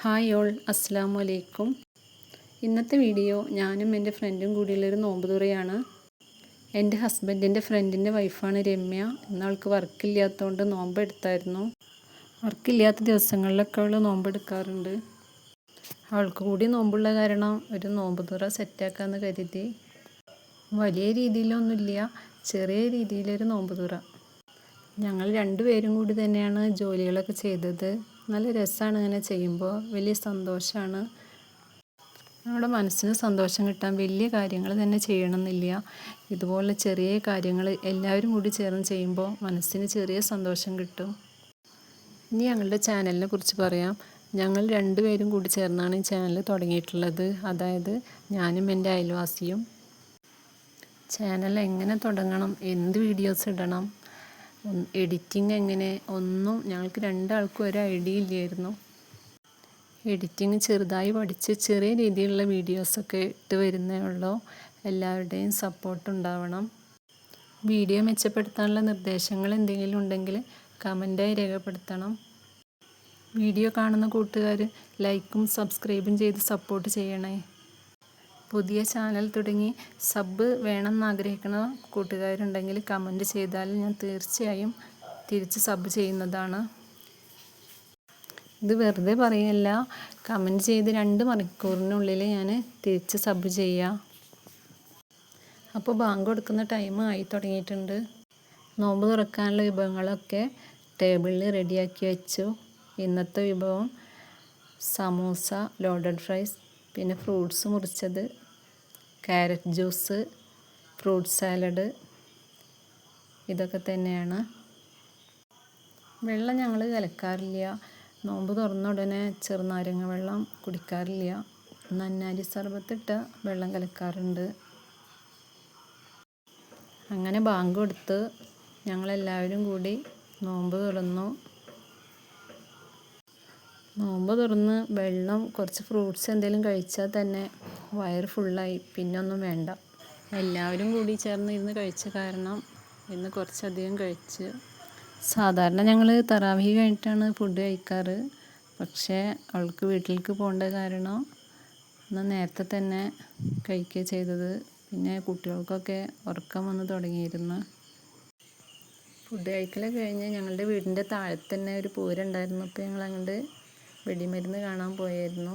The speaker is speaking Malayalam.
ഹായ് ഓൾ, അസ്സലാമു അലൈക്കും. ഇന്നത്തെ വീഡിയോ ഞാനും എൻ്റെ ഫ്രണ്ടും കൂടിയുള്ളൊരു നോമ്പ് തുറയാണ്. എൻ്റെ ഹസ്ബൻഡിൻ്റെ ഫ്രണ്ടിൻ്റെ വൈഫാണ് രമ്യ. ഇന്നവൾക്ക് വർക്കില്ലാത്തതുകൊണ്ട് നോമ്പ് എടുത്തായിരുന്നു. വർക്കില്ലാത്ത ദിവസങ്ങളിലൊക്കെ അവൾ നോമ്പെടുക്കാറുണ്ട്. അവൾക്ക് കൂടി നോമ്പുള്ള കാരണം ഒരു നോമ്പ് തുറ സെറ്റാക്കാമെന്ന് കരുതി. വലിയ രീതിയിലൊന്നുമില്ല, ചെറിയ രീതിയിലൊരു നോമ്പ് തുറ. ഞങ്ങൾ രണ്ടുപേരും കൂടി തന്നെയാണ് ജോലികളൊക്കെ ചെയ്തത്. നല്ല രസമാണ് ഇങ്ങനെ ചെയ്യുമ്പോൾ, വലിയ സന്തോഷമാണ്. നമ്മുടെ മനസ്സിന് സന്തോഷം കിട്ടാൻ വലിയ കാര്യങ്ങൾ തന്നെ ചെയ്യണമെന്നില്ല. ഇതുപോലെ ചെറിയ കാര്യങ്ങൾ എല്ലാവരും കൂടി ചേർന്ന് ചെയ്യുമ്പോൾ മനസ്സിന് ചെറിയ സന്തോഷം കിട്ടും. ഇനി ഞങ്ങളുടെ ചാനലിനെ കുറിച്ച് പറയാം. ഞങ്ങൾ രണ്ടുപേരും കൂടി ചേർന്നാണ് ഈ ചാനൽ തുടങ്ങിയിട്ടുള്ളത്. അതായത് ഞാനും എൻ്റെ അയൽവാസിയും. ചാനൽ എങ്ങനെ തുടങ്ങണം, എന്ത് വീഡിയോസ് ഇടണം, എഡിറ്റിംഗ് എങ്ങനെ, ഒന്നും ഞങ്ങൾക്ക് രണ്ടാൾക്കും ഒരു ഐഡിയ ഇല്ലായിരുന്നു. എഡിറ്റിംഗ് ചെറുതായി പഠിച്ച് ചെറിയ രീതിയിലുള്ള വീഡിയോസൊക്കെ ഇട്ട് വരുന്നേ ഉള്ളൂ. എല്ലാവരുടെയും സപ്പോർട്ട് ഉണ്ടാവണം. വീഡിയോ മെച്ചപ്പെടുത്താനുള്ള നിർദ്ദേശങ്ങൾ എന്തെങ്കിലും ഉണ്ടെങ്കിൽ കമൻറ്റായി രേഖപ്പെടുത്തണം. വീഡിയോ കാണുന്ന കൂട്ടുകാർ ലൈക്കും സബ്സ്ക്രൈബും ചെയ്ത് സപ്പോർട്ട് ചെയ്യണേ. പുതിയ ചാനൽ തുടങ്ങി സബ് വേണമെന്ന് ആഗ്രഹിക്കുന്ന കൂട്ടുകാരുണ്ടെങ്കിൽ കമൻറ്റ് ചെയ്താൽ ഞാൻ തീർച്ചയായും തിരിച്ച് സബ് ചെയ്യുന്നതാണ്. ഇത് വെറുതെ പറയല്ല, കമൻറ്റ് ചെയ്ത് 2 മണിക്കൂറിനുള്ളിൽ ഞാൻ തിരിച്ച് സബ് ചെയ്യാം. അപ്പോൾ ബാങ്ക് കൊടുക്കുന്ന ടൈം ആയി തുടങ്ങിയിട്ടുണ്ട്. നോമ്പ് തുറക്കാനുള്ള വിഭവങ്ങളൊക്കെ ടേബിളിൽ റെഡിയാക്കി വെച്ചു. ഇന്നത്തെ വിഭവം സമൂസ, ലോഡഡ് ഫ്രൈസ്, പിന്നെ ഫ്രൂട്ട്സ് മുറിച്ചത്, ക്യാരറ്റ് ജ്യൂസ്, ഫ്രൂട്ട് സാലഡ്, ഇതൊക്കെ തന്നെയാണ്. വെള്ളം ഞങ്ങൾ കലക്കാറില്ല. നോമ്പ് തുറന്ന ഉടനെ ചെറുനാരങ്ങ വെള്ളം കുടിക്കാറില്ല. നന്നാരി സർബത്തിട്ട വെള്ളം കലക്കാറുണ്ട്. അങ്ങനെ ബാങ്ക് കൊടുത്ത് ഞങ്ങളെല്ലാവരും കൂടി നോമ്പ് തുറന്നു. നോമ്പ് തുറന്ന് വെള്ളം, കുറച്ച് ഫ്രൂട്ട്സ് എന്തെങ്കിലും കഴിച്ചാൽ തന്നെ വയറ് ഫുള്ളായി, പിന്നൊന്നും വേണ്ട. എല്ലാവരും കൂടി ചേർന്ന് ഇരുന്ന് കഴിച്ച കാരണം ഇന്ന് കുറച്ചധികം കഴിച്ച്. സാധാരണ ഞങ്ങൾ തറാവീഹ് കഴിഞ്ഞിട്ടാണ് ഫുഡ് കഴിക്കാറ്. പക്ഷേ അവൾക്ക് വീട്ടിലേക്ക് പോകേണ്ട കാരണം ഇന്ന് നേരത്തെ തന്നെ കഴിക്കുക ചെയ്തത്. പിന്നെ കുട്ടികൾക്കൊക്കെ ഉറക്കം വന്ന് തുടങ്ങിയിരുന്നു. ഫുഡ് കഴിക്കലൊക്കെ കഴിഞ്ഞ് ഞങ്ങളുടെ വീടിൻ്റെ താഴെ തന്നെ ഒരു പൂരം ഉണ്ടായിരുന്നു. അപ്പോൾ ഞങ്ങൾ അങ്ങോട്ട് വെടിമരുന്ന് കാണാൻ പോയായിരുന്നു.